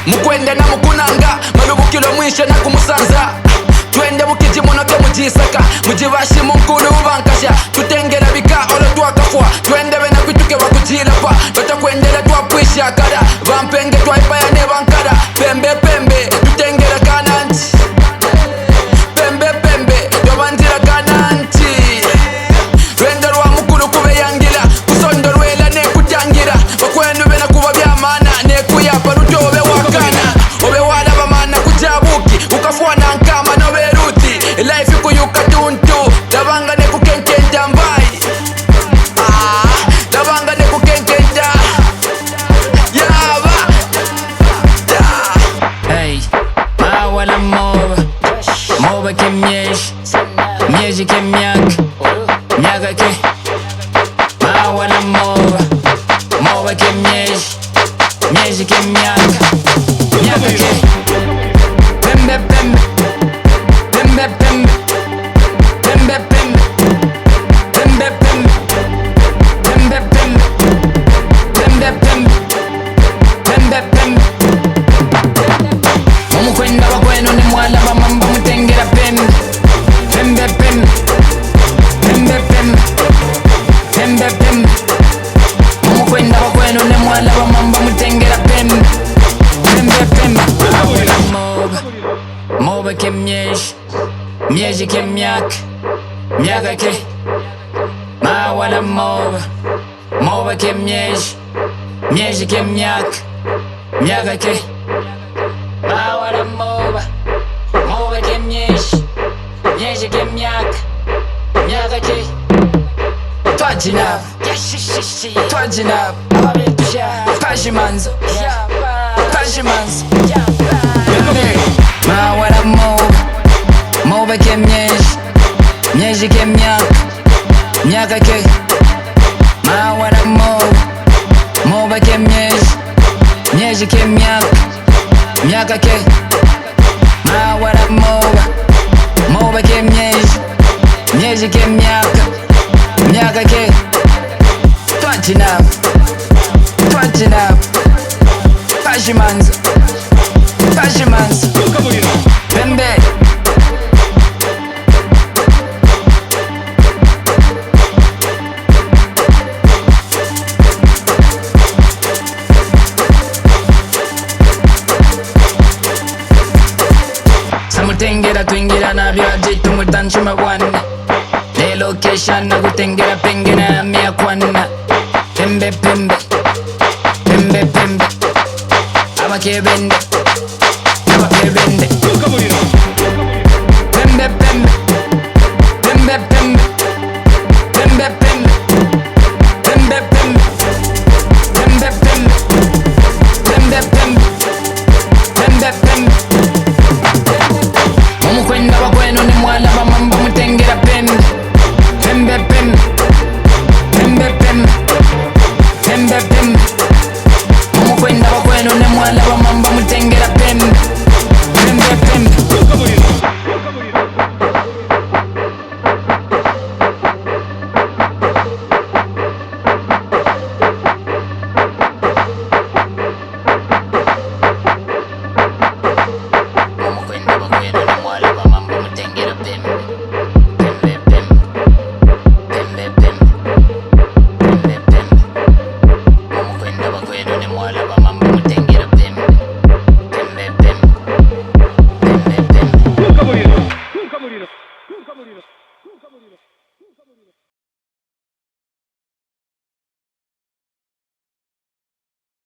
mukwende na mukunanga malubukilo mwishe na kumusanza twende bukiji munoke mujisaka mujibashi munkulu ubankasha tutengera bika olo twakafwa twende bena kwituke bakujilapa batakwendera twapwisha kara bampenge twaipayane bankara pembe pembe tutengera kananti pembe pembe twabanzira kananti lwenda lwa mukulu kubeyangila kusondo lwela nekutangira bakwenu bena kuba byamana nekuyapa lutobe wakana obe walaba mana kujabuki ukafwana nkama noberuti life kuyuka tuntu dabanga nekukenkenta mbai dabanga nekukenkenta yaba hey mawala moba ke mieji ke miaka ke mawala moba ke mieji ke miaka ke pembe pembe pembe pembe pembe pembe pembe pembe pembe pembe pembe pembe mumukwenda bakwenu ne mwala bamamba mutengera pembe pembe pembe pembe pembe pembe pembe mumukwenda bakwenu ne mwala bamamba mutengera pembe pembe pembe moba ke mieji ke miaka ke mawala moba ke mieji ke miaka ke mawala moba ke mieji ke miaka ke twajinab pashimanzo mawala moba ke mieji ke miaka ke mawala moba ke mieji ke miaka ke mawala moba ke mieji ke miaka ke twajinab pashimanzo pembe samutengera twingira nabyo ajitu mutanshima bwana le location na kutengera pengena mia kwana pembe pembe pembe pembe abakebende